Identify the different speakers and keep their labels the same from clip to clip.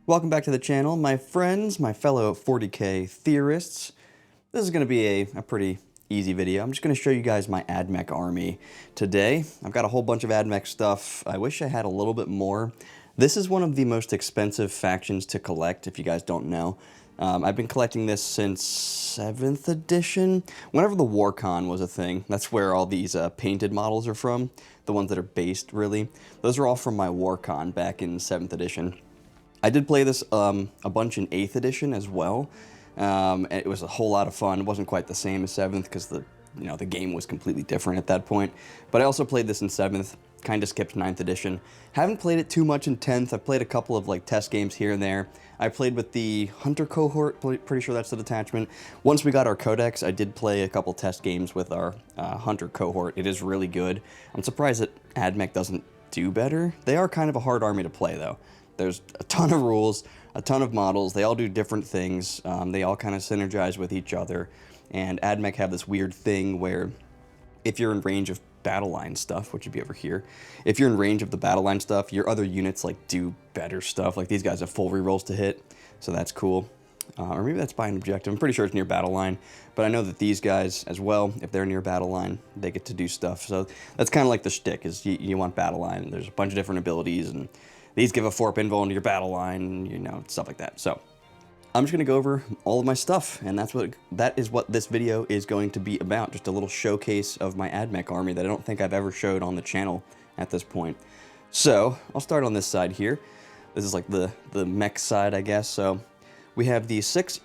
Speaker 1: Welcome back to the channel, my friends, my fellow 40k theorists. This is going to be a pretty easy video. I'm just going to show you guys my Admech army today. I've got a whole bunch of Admech stuff. I wish I had a little bit more. This is one of the most expensive factions to collect, if you guys don't know. I've been collecting this since 7th edition. Whenever the WarCon was a thing, that's where all these painted models are from. The ones that are based, really. Those are all from my WarCon back in 7th edition. I did play this a bunch in 8th edition as well. It was a whole lot of fun. It wasn't quite the same as 7th because the game was completely different at that point. But I also played this in 7th, kind of skipped 9th edition. Haven't played it too much in 10th. I played a couple of test games here and there. I played with the Hunter cohort, pretty sure that's the detachment. Once we got our codex, I did play a couple test games with our Hunter cohort. It is really good. I'm surprised that Admech doesn't do better. They are kind of a hard army to play though. There's a ton of rules, a ton of models. They all do different things. They all kind of synergize with each other. And Admech have this weird thing where if you're in range of battle line stuff, which would be over here, if you're in range of the battle line stuff, your other units do better stuff. Like these guys have full rerolls to hit, so that's cool. Or maybe that's by an objective. I'm pretty sure it's near battle line, but I know that these guys as well, if they're near battle line, they get to do stuff. So that's kind of like the shtick, is you want battle line, and there's a bunch of different abilities, and these give a 4-up invul into your battle line, stuff like that. So I'm just going to go over all of my stuff, and that is what this video is going to be about. Just a little showcase of my Admech army that I don't think I've ever showed on the channel at this point. So I'll start on this side here. This is like the mech side, I guess. So we have the 6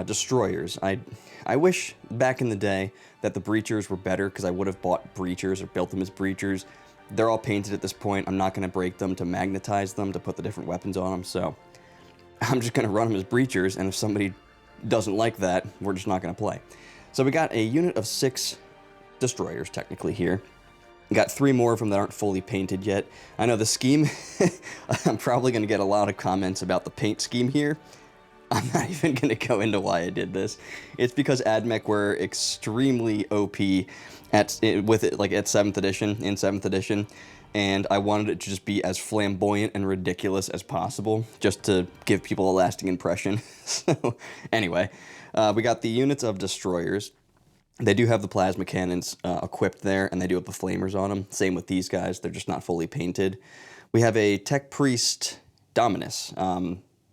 Speaker 1: destroyers. I wish back in the day that the breachers were better, because I would have bought breachers or built them as breachers. They're all painted at this point. I'm not going to break them to magnetize them to put the different weapons on them, so I'm just going to run them as breachers, and if somebody doesn't like that, we're just not going to play. So we got a unit of 6 destroyers, technically, here. We got 3 more of them that aren't fully painted yet. I know the scheme, I'm probably going to get a lot of comments about the paint scheme here. I'm not even going to go into why I did this. It's because Admech were extremely OP with it, at 7th edition, in 7th edition, and I wanted it to just be as flamboyant and ridiculous as possible, just to give people a lasting impression. So, anyway, we got the units of destroyers. They do have the plasma cannons equipped there, and they do have the flamers on them. Same with these guys, they're just not fully painted. We have a Tech Priest Dominus.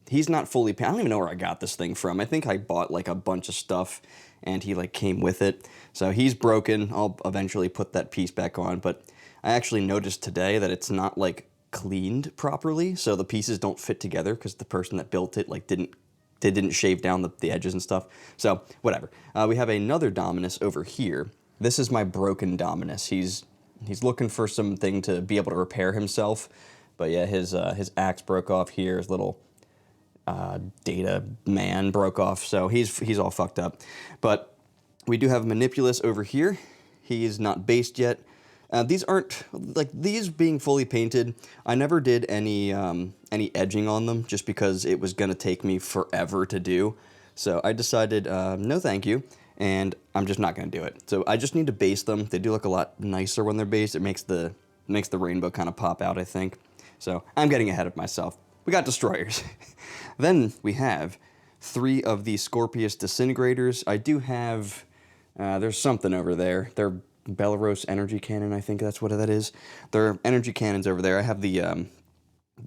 Speaker 1: He's not fully painted. I don't even know where I got this thing from. I think I bought a bunch of stuff and he came with it. So he's broken. I'll eventually put that piece back on, but I actually noticed today that it's not cleaned properly, so the pieces don't fit together because the person that built it didn't shave down the edges and stuff. So whatever. We have another Dominus over here. This is my broken Dominus. He's looking for something to be able to repair himself, but yeah, his axe broke off here. His little data man broke off, so he's all fucked up. But we do have Manipulus over here. He is not based yet. These aren't these being fully painted. I never did any edging on them just because it was gonna take me forever to do. So I decided no thank you, and I'm just not gonna do it. So I just need to base them. They do look a lot nicer when they're based. It makes the rainbow kind of pop out, I think. So I'm getting ahead of myself. We got destroyers. Then we have 3 of the Scorpius disintegrators. I do have, there's something over there. They're Belarus energy cannon, I think that's what that is. They're energy cannons over there. I have the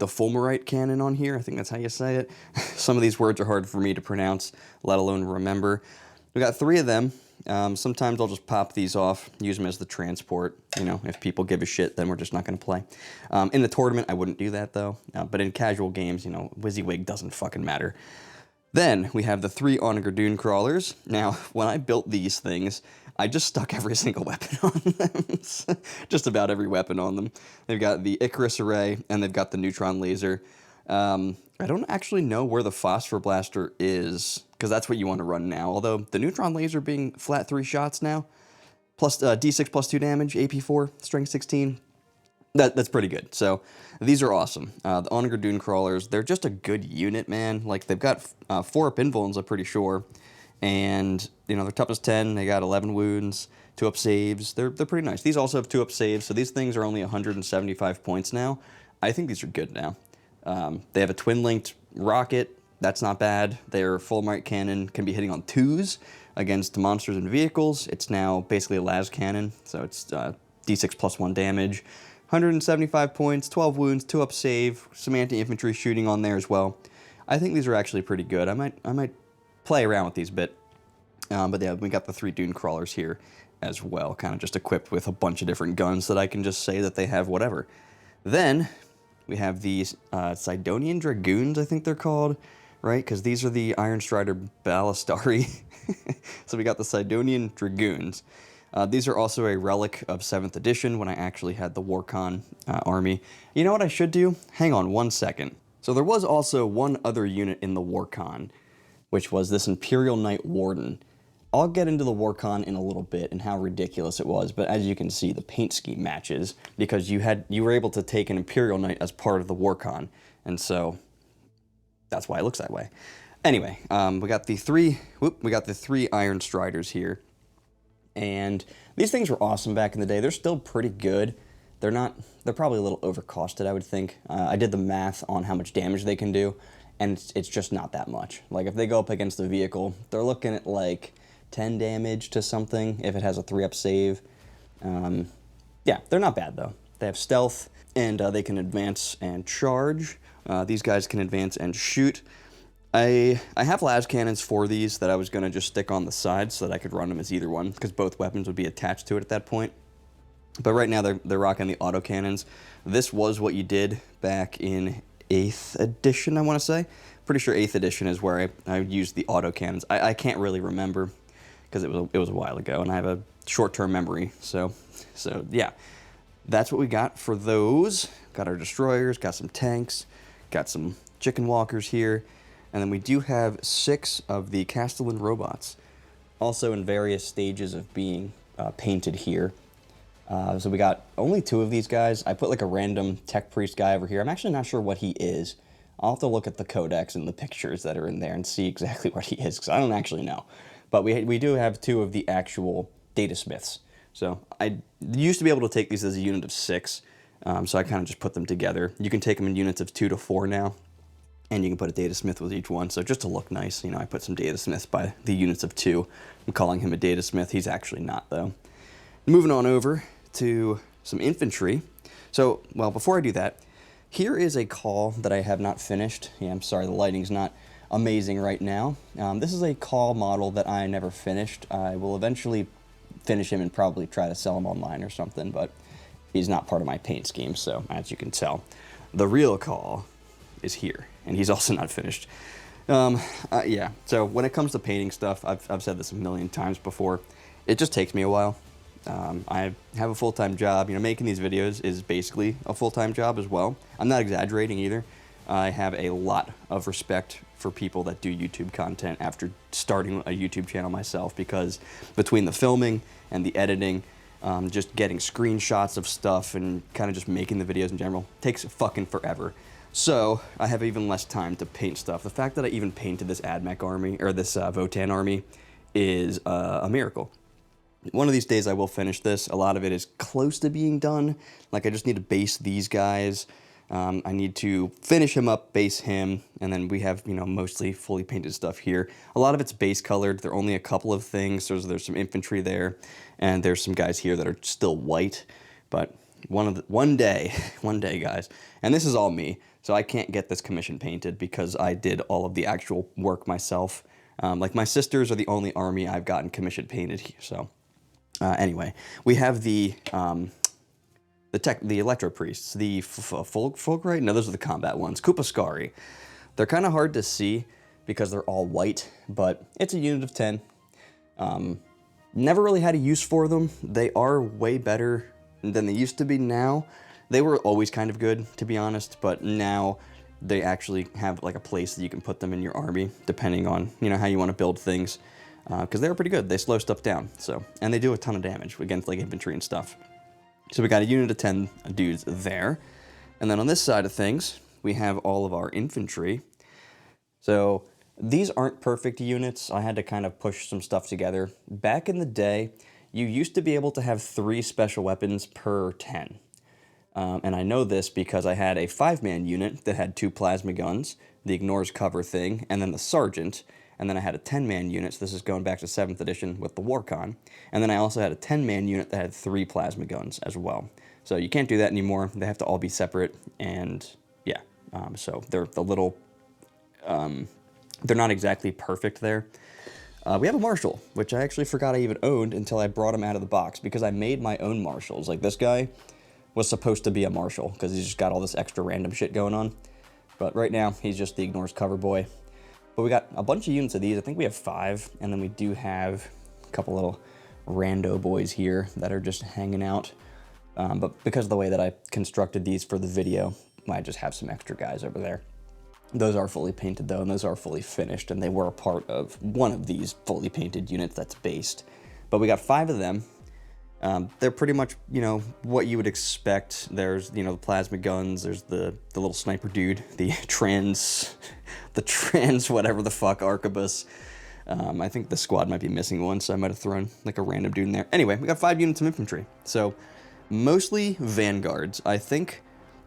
Speaker 1: fulmerite cannon on here. I think that's how you say it. Some of these words are hard for me to pronounce, let alone remember. We got 3 of them. Sometimes I'll just pop these off, use them as the transport. If people give a shit, then we're just not going to play. In the tournament, I wouldn't do that, though. But in casual games, WYSIWYG doesn't fucking matter. Then we have the 3 Onager Dune crawlers. Now, when I built these things, I just stuck every single weapon on them. Just about every weapon on them. They've got the Icarus array, and they've got the neutron laser. I don't actually know where the Phosphor Blaster is, because that's what you want to run now. Although the neutron laser being flat 3 shots now, plus D6 plus 2 damage, AP4, strength 16. That's pretty good. So these are awesome. The Onager Dune crawlers, they're just a good unit, man. They've got 4-up invulns, I'm pretty sure. And, they're toughness 10, they got 11 wounds, 2-up saves. They're pretty nice. These also have 2-up saves, so these things are only 175 points now. I think these are good now. They have a twin-linked rocket. That's not bad. Their full might cannon can be hitting on 2s against monsters and vehicles. It's now basically a las cannon, so it's d6 plus 1 damage, 175 points, 12 wounds, 2 up save, some anti-infantry shooting on there as well. I think these are actually pretty good. I might play around with these a bit. But yeah, we got the 3 Dune crawlers here as well, kind of just equipped with a bunch of different guns that I can just say that they have whatever. Then we have these Sidonian Dragoons, I think they're called, right? Because these are the Iron Strider Ballistari. So we got the Sidonian Dragoons. These are also a relic of 7th edition when I actually had the Warcon army. You know what I should do? Hang on one second. So there was also one other unit in the Warcon, which was this Imperial Knight Warden. I'll get into the Warcon in a little bit and how ridiculous it was, but as you can see, the paint scheme matches because you were able to take an Imperial Knight as part of the Warcon, and so that's why it looks that way. Anyway, we got the three Iron Striders here, and these things were awesome back in the day. They're still pretty good. They're probably a little overcosted, I would think. I did the math on how much damage they can do, and it's just not that much. Like if they go up against the vehicle, they're looking at like 10 damage to something if it has a 3-up save. Yeah, they're not bad though. They have stealth, and they can advance and charge. These guys can advance and shoot. I have las cannons for these that I was going to just stick on the side so that I could run them as either one, because both weapons would be attached to it at that point. But right now they're rocking the autocannons. This was what you did back in 8th edition, I want to say. Pretty sure 8th edition is where I used the autocannons. I can't really remember, because it was a while ago, and I have a short-term memory. So yeah, that's what we got for those. Got our destroyers, got some tanks, got some chicken walkers here, and then we do have 6 of the Castellan robots, also in various stages of being painted here. So we got only 2 of these guys. I put like a random tech priest guy over here. I'm actually not sure what he is. I'll have to look at the codex and the pictures that are in there and see exactly what he is, because I don't actually know. But we do have 2 of the actual data smiths. So I used to be able to take these as a unit of 6, so I kind of just put them together. You can take them in units of 2 to 4 now, and you can put a data smith with each one. So just to look nice, I put some data smiths by the units of 2. I'm calling him a data smith. He's actually not, though. Moving on over to some infantry. So, well, before I do that, here is a call that I have not finished. Yeah, I'm sorry, the lighting's not amazing right now. This is a call model that I never finished. I will eventually finish him and probably try to sell him online or something, but he's not part of my paint scheme, so as you can tell, the real call is here, and he's also not finished. Yeah, so when it comes to painting stuff, I've said this a million times before, it just takes me a while. I have a full-time job. Making these videos is basically a full-time job as well. I'm not exaggerating either. I have a lot of respect for people that do YouTube content after starting a YouTube channel myself, because between the filming and the editing, just getting screenshots of stuff and kind of just making the videos in general takes fucking forever. So I have even less time to paint stuff. The fact that I even painted this Admech army, or this Votan army, is a miracle. One of these days I will finish this. A lot of it is close to being done. Like I just need to base these guys. I need to finish him up, base him, and then we have, mostly fully painted stuff here. A lot of it's base colored. There are only a couple of things. There's some infantry there, and there's some guys here that are still white. But one day, guys, and this is all me, so I can't get this commission painted because I did all of the actual work myself. Like my sisters are the only army I've gotten commission painted here. So anyway, we have the Electro Priests, the Fulgurite? No, those are the combat ones. Kupaskari. They're kind of hard to see because they're all white, but it's a unit of 10. Never really had a use for them. They are way better than they used to be now. They were always kind of good, to be honest, but now they actually have like a place that you can put them in your army, depending on, how you want to build things, because they're pretty good. They slow stuff down, and they do a ton of damage against like infantry and stuff. So we got a unit of 10 dudes there. And then on this side of things, we have all of our infantry. So these aren't perfect units. I had to kind of push some stuff together. Back in the day, you used to be able to have 3 special weapons per 10. And I know this because I had a 5-man unit that had 2 plasma guns, the ignores cover thing, and then the sergeant. And then I had a 10-man unit, so this is going back to 7th edition with the Warcon. And then I also had a 10-man unit that had 3 plasma guns as well. So you can't do that anymore. They have to all be separate, and yeah. So they're a little... they're not exactly perfect there. We have a Marshal, which I actually forgot I even owned until I brought him out of the box, because I made my own Marshals. Like, this guy was supposed to be a Marshal, because he's just got all this extra random shit going on. But right now, he's just the ignores cover boy. But we got a bunch of units of these. I think we have 5, and then we do have a couple little rando boys here that are just hanging out. But because of the way that I constructed these for the video, I just have some extra guys over there. Those are fully painted though, and those are fully finished, and they were a part of one of these fully painted units that's based. But we got 5 of them. They're pretty much, you know, what you would expect. There's, you know, the plasma guns, there's the little sniper dude, the trans whatever the fuck, arquebus. I think the squad might be missing one, so I might have thrown like a random dude in there. Anyway, we got 5 units of infantry. So, mostly vanguards. I think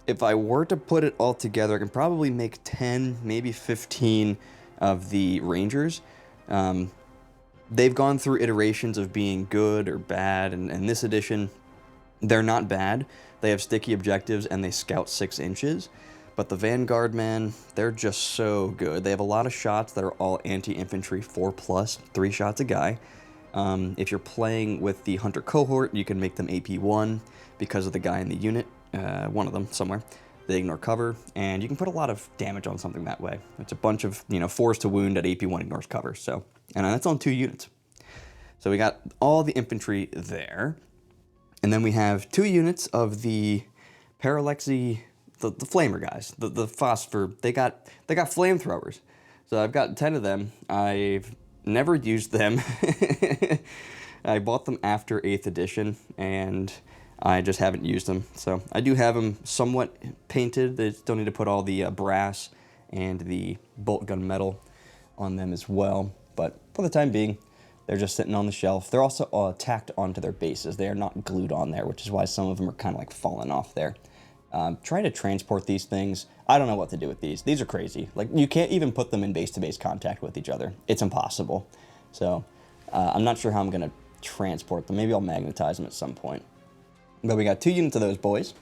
Speaker 1: if I were to put it all together, I can probably make 10, maybe 15 of the rangers. They've gone through iterations of being good or bad, and in this edition, they're not bad. They have sticky objectives, and they scout 6 inches. But the Vanguard, man, they're just so good. They have a lot of shots that are all anti-infantry 4+, 3 shots a guy. If you're playing with the Hunter cohort, you can make them AP1 because of the guy in the unit, one of them somewhere. They ignore cover, and you can put a lot of damage on something that way. It's a bunch of, you know, 4s to wound at AP1 ignores cover, so, and that's on 2 units. So we got all the infantry there, and then we have 2 units of the Aliaksei, the flamer guys, the phosphor. They got flamethrowers. So I've got 10 of them. I've never used them. I bought them after 8th edition, and I just haven't used them. So I do have them somewhat painted. They still need to put all the brass and the bolt gun metal on them as well. But for the time being, they're just sitting on the shelf. They're also tacked onto their bases. They are not glued on there, which is why some of them are kind of like falling off there. Trying to transport these things, I don't know what to do with these. These are crazy. Like, you can't even put them in base-to-base contact with each other. It's impossible. So I'm not sure how I'm going to transport them. Maybe I'll magnetize them at some point. But we got 2 units of those boys.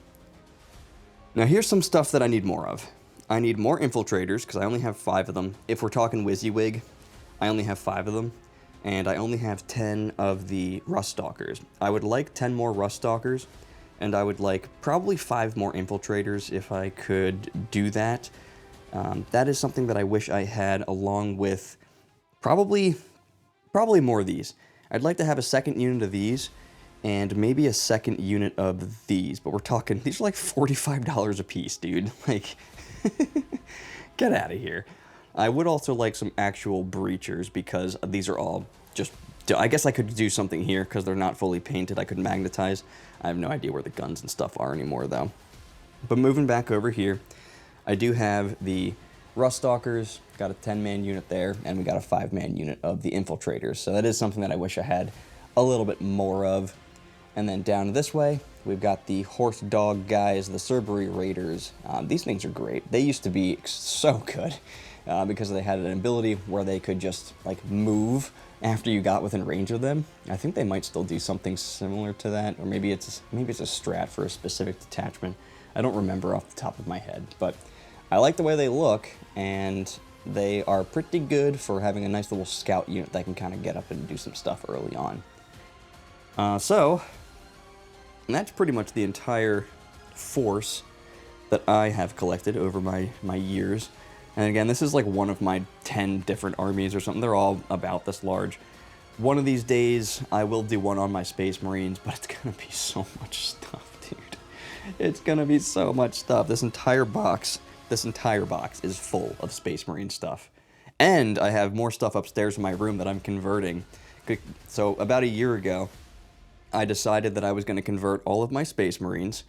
Speaker 1: Now here's some stuff that I need more of. I need more infiltrators, because I only have 5 of them. If we're talking WYSIWYG, I only have 5 of them. And I only have 10 of the Rust Stalkers. I would like 10 more Rust Stalkers, and I would like probably 5 more infiltrators if I could do that. That is something that I wish I had, along with probably more of these. I'd like to have a second unit of these, and maybe a second unit of these, but we're talking, these are like $45 a piece, dude. Like, get out of here. I would also like some actual breachers, because these are all just, I guess I could do something here, because they're not fully painted. I could magnetize. I have no idea where the guns and stuff are anymore, though. But moving back over here, I do have the Rust Stalkers, got a 10-man unit there, and we got a 5-man unit of the infiltrators. So that is something that I wish I had a little bit more of. And then down this way, we've got the horse dog guys, the Cerberus Raiders. These things are great. They used to be so good because they had an ability where they could just like move after you got within range of them. I think they might still do something similar to that, or maybe it's a strat for a specific detachment. I don't remember off the top of my head, but I like the way they look, and they are pretty good for having a nice little scout unit that can kind of get up and do some stuff early on. And that's pretty much the entire force that I have collected over my years. And again, this is like one of my 10 different armies or something. They're all about this large. One of these days, I will do one on my Space Marines, but it's gonna be so much stuff, dude. It's gonna be so much stuff. This entire box is full of Space Marine stuff. And I have more stuff upstairs in my room that I'm converting. So about a year ago, I decided that I was going to convert all of my Space Marines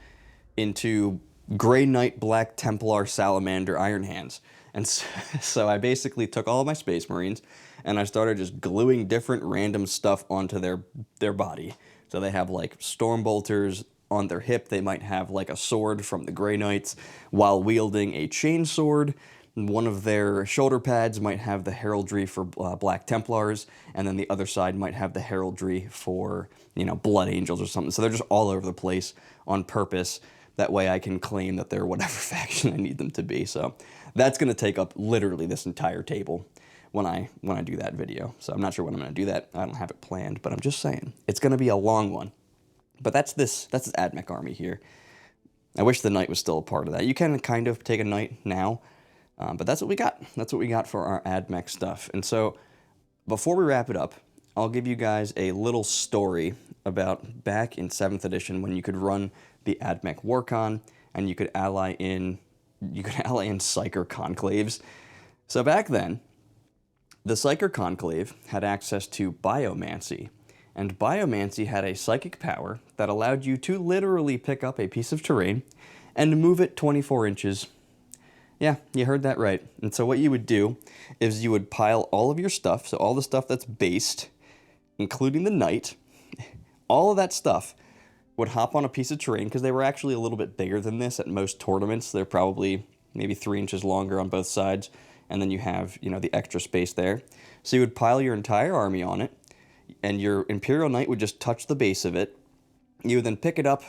Speaker 1: into Grey Knight Black Templar Salamander Iron Hands. And so I basically took all of my Space Marines, and I started just gluing different random stuff onto their body. So they have like Storm Bolters, on their hip, they might have like a sword from the Grey Knights while wielding a chain sword. One of their shoulder pads might have the heraldry for Black Templars, and then the other side might have the heraldry for, you know, Blood Angels or something. So they're just all over the place on purpose. That way I can claim that they're whatever faction I need them to be. So that's going to take up literally this entire table when I do that video. So I'm not sure when I'm going to do that. I don't have it planned, but I'm just saying it's going to be a long one. But that's this Admech army here. I wish the knight was still a part of that. You can kind of take a knight now, but that's what we got. That's what we got for our Admech stuff. And so before we wrap it up, I'll give you guys a little story about back in 7th edition when you could run the Admech Warcon and you could ally in Psyker conclaves. So back then, the Psyker conclave had access to biomancy, and biomancy had a psychic power that allowed you to literally pick up a piece of terrain and move it 24 inches. Yeah, you heard that right. And so what you would do is you would pile all of your stuff, so all the stuff that's based, including the knight, all of that stuff would hop on a piece of terrain, because they were actually a little bit bigger than this at most tournaments. They're probably maybe 3 inches longer on both sides, and then you have, you know, the extra space there. So you would pile your entire army on it, and your Imperial Knight would just touch the base of it. You would then pick it up,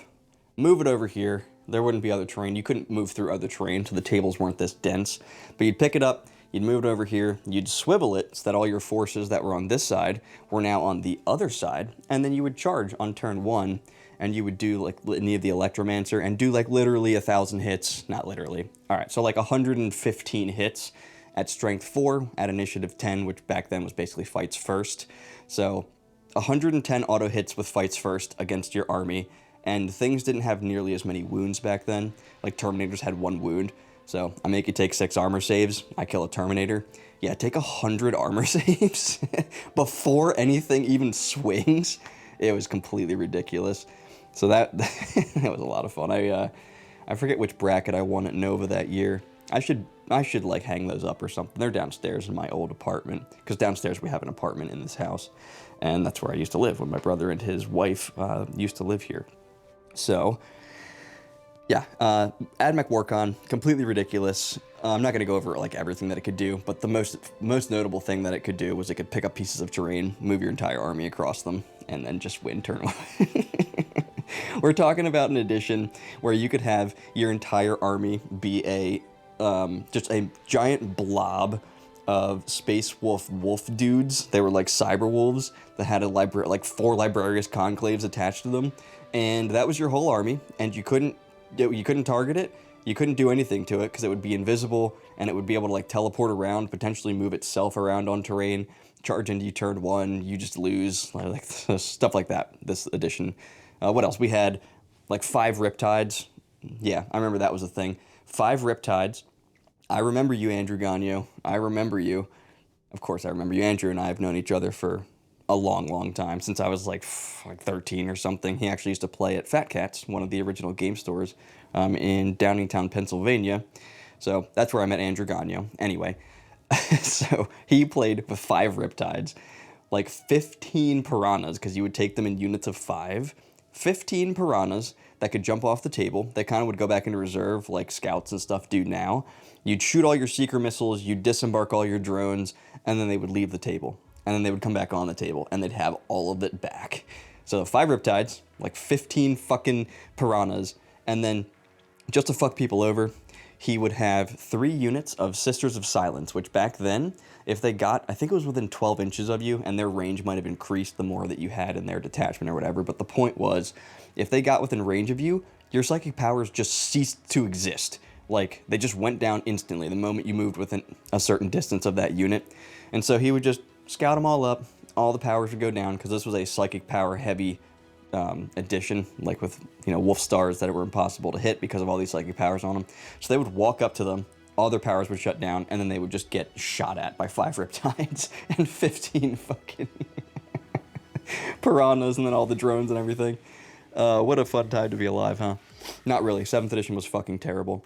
Speaker 1: move it over here. There wouldn't be other terrain. You couldn't move through other terrain, so the tables weren't this dense. But you'd pick it up, you'd move it over here, you'd swivel it so that all your forces that were on this side were now on the other side, and then you would charge on turn 1, and you would do like Litany of the Electromancer and do like literally 1,000 hits. Not literally. All right, so like 115 hits at strength 4, at initiative 10, which back then was basically fights first. So 110 auto hits with fights first against your army, and things didn't have nearly as many wounds back then. Like Terminators had 1 wound. So I make you take 6 armor saves, I kill a Terminator. Yeah, take 100 armor saves before anything even swings. It was completely ridiculous. So that was a lot of fun. I forget which bracket I won at Nova that year. I should like hang those up or something. They're downstairs in my old apartment, because downstairs we have an apartment in this house, and that's where I used to live when my brother and his wife used to live here. So yeah, Admech Warcon, completely ridiculous. I'm not going to go over like everything that it could do, but the most notable thing that it could do was it could pick up pieces of terrain, move your entire army across them, and then just win turn 1. We're talking about an edition where you could have your entire army be just a giant blob of Space Wolf dudes. They were like cyber wolves that had like 4 Librarius conclaves attached to them, and that was your whole army. And you couldn't target it. You couldn't do anything to it because it would be invisible, and it would be able to like teleport around, potentially move itself around on terrain, charge into you turn 1. You just lose, like stuff like that. This edition. What else? We had like 5 Riptides. Yeah, I remember that was a thing. 5 Riptides. I remember you, Andrew Gagno. I remember you. Of course, I remember you. Andrew and I have known each other for a long, long time, since I was like 13 or something. He actually used to play at Fat Cats, one of the original game stores in Downingtown, Pennsylvania. So that's where I met Andrew Gagno. Anyway, so he played with 5 Riptides, like 15 Piranhas, because you would take them in units of 5. 15 Piranhas that could jump off the table. They kind of would go back into reserve like scouts and stuff do now. You'd shoot all your seeker missiles, you'd disembark all your drones, and then they would leave the table. And then they would come back on the table, and they'd have all of it back. So 5 Riptides, like 15 fucking Piranhas, and then just to fuck people over, he would have 3 units of Sisters of Silence, which back then, if they got, I think it was within 12 inches of you, and their range might have increased the more that you had in their detachment or whatever, but the point was, if they got within range of you, your psychic powers just ceased to exist. Like, they just went down instantly the moment you moved within a certain distance of that unit. And so he would just scout them all up, all the powers would go down, because this was a psychic power heavy edition, like with, you know, wolf stars that were impossible to hit because of all these psychic powers on them. So they would walk up to them, all their powers would shut down, and then they would just get shot at by 5 Riptides and 15 fucking Piranhas, and then all the drones and everything. What a fun time to be alive, huh? Not really. 7th edition was fucking terrible.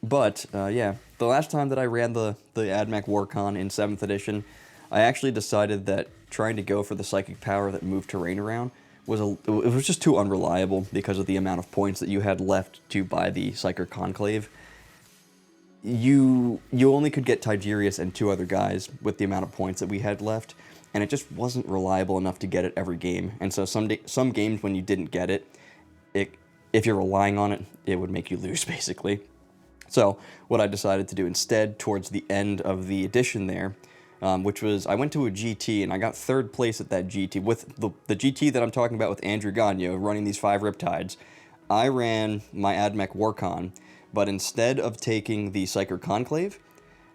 Speaker 1: But, yeah, the last time that I ran the Admech Warcon in 7th edition, I actually decided that trying to go for the psychic power that moved terrain around it was just too unreliable because of the amount of points that you had left to buy the Psyker Conclave. You only could get Tigerius and 2 other guys with the amount of points that we had left, and it just wasn't reliable enough to get it every game. And so some games when you didn't get it, if you're relying on it, it would make you lose, basically. So what I decided to do instead, towards the end of the edition there, which was, I went to a GT and I got 3rd place at that GT. With the GT that I'm talking about with Andrew Gagno running these 5 Riptides, I ran my Admech Warcon, but instead of taking the Psyker Conclave,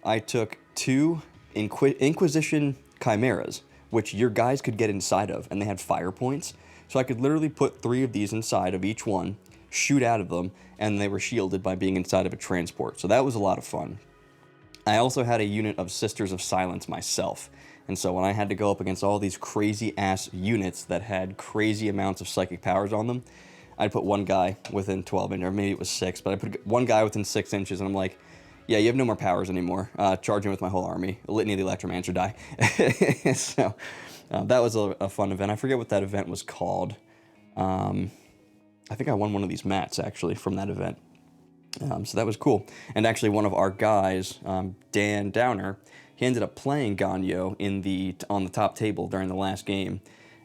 Speaker 1: I took 2 Inquisition Chimeras, which your guys could get inside of, and they had fire points. So I could literally put 3 of these inside of each one, shoot out of them, and they were shielded by being inside of a transport. So that was a lot of fun. I also had a unit of Sisters of Silence myself, and so when I had to go up against all these crazy-ass units that had crazy amounts of psychic powers on them, I'd put one guy within 12 inches, or maybe it was 6, but I put one guy within 6 inches, and I'm like, yeah, you have no more powers anymore. Charge him with my whole army. Litany of the Electromancer, die. So that was a fun event. I forget what that event was called. I think I won one of these mats, actually, from that event. So that was cool. And actually, one of our guys, Dan Downer, he ended up playing Gagno on the top table during the last game.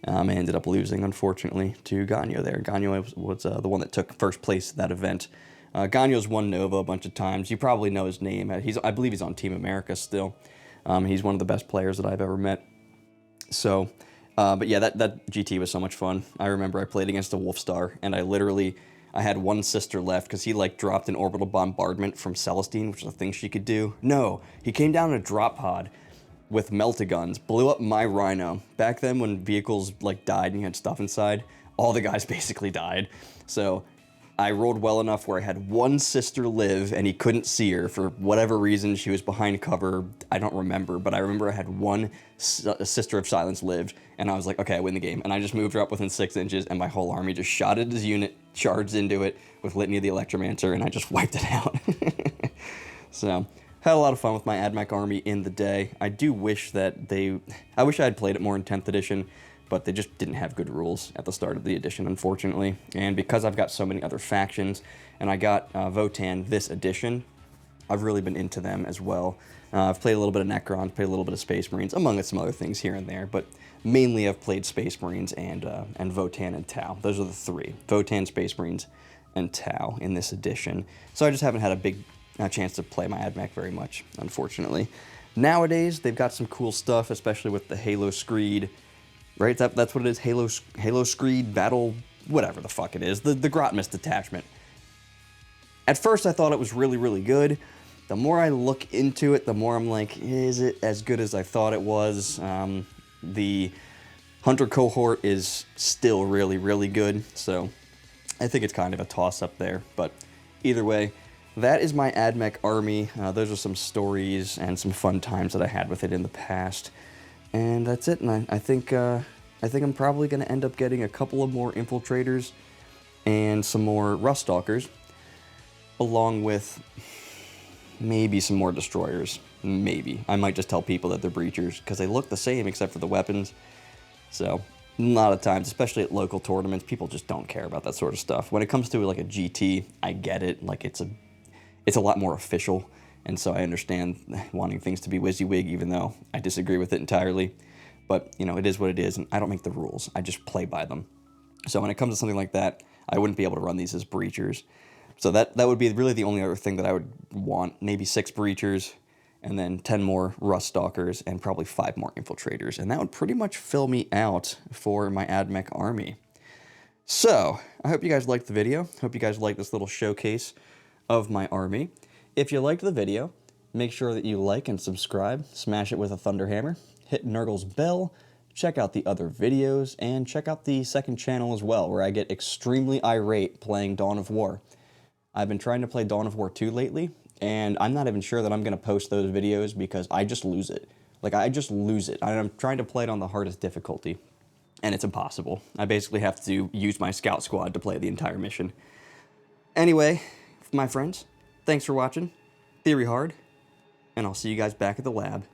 Speaker 1: I ended up losing, unfortunately, to Gagno there. Gagno was the one that took 1st place at that event. Gagno's won Nova a bunch of times. You probably know his name. I believe he's on Team America still. He's one of the best players that I've ever met. So, but yeah, that GT was so much fun. I remember I played against a Wolfstar, and I had 1 sister left because he dropped an orbital bombardment from Celestine, which is a thing she could do. No, he came down in a drop pod with meltaguns, blew up my Rhino. Back then when vehicles died and you had stuff inside, all the guys basically died. So I rolled well enough where I had 1 sister live and he couldn't see her for whatever reason. She was behind cover. I don't remember, but I remember I had 1 Sister of Silence lived, and I was like, okay, I win the game. And I just moved her up within 6 inches, and my whole army just shot at his unit, charged into it with Litany of the Electromancer, and I just wiped it out. So, had a lot of fun with my Admech army in the day. I do wish that I wish I had played it more in 10th edition, but they just didn't have good rules at the start of the edition, unfortunately. And because I've got so many other factions, and I got Votann this edition, I've really been into them as well. I've played a little bit of Necrons, played a little bit of Space Marines, among some other things here and there, but mainly I've played Space Marines and Votann and Tau. Those are the 3, Votann, Space Marines, and Tau in this edition. So I just haven't had a big chance to play my Admech very much, unfortunately. Nowadays, they've got some cool stuff, especially with the Halo Screed, right? That's what it is, Halo Screed Battle, whatever the fuck it is, the Grotmus detachment. At first, I thought it was really, really good. The more I look into it, the more I'm like, is it as good as I thought it was? The Hunter cohort is still really, really good, so I think it's kind of a toss-up there. But either way, that is my Admech army. Those are some stories and some fun times that I had with it in the past. And that's it, and I think I'm probably going to end up getting a couple of more Infiltrators and some more Ruststalkers, along with maybe some more Destroyers. Maybe. I might just tell people that they're Breachers, because they look the same except for the weapons. So, a lot of times, especially at local tournaments, people just don't care about that sort of stuff. When it comes to a GT, I get it. It's a lot more official, and so I understand wanting things to be WYSIWYG, even though I disagree with it entirely. But, it is what it is, and I don't make the rules. I just play by them. So when it comes to something like that, I wouldn't be able to run these as Breachers. So that would be really the only other thing that I would want. Maybe 6 Breachers, and then 10 more Ruststalkers, and probably 5 more Infiltrators. And that would pretty much fill me out for my Admech army. So, I hope you guys liked the video. Hope you guys liked this little showcase of my army. If you liked the video, make sure that you like and subscribe, smash it with a thunder hammer, hit Nurgle's bell, check out the other videos, and check out the second channel as well, where I get extremely irate playing Dawn of War. I've been trying to play Dawn of War 2 lately, and I'm not even sure that I'm going to post those videos because I just lose it. I just lose it. I'm trying to play it on the hardest difficulty, and it's impossible. I basically have to use my scout squad to play the entire mission. Anyway, my friends, thanks for watching. Theory hard, and I'll see you guys back at the lab.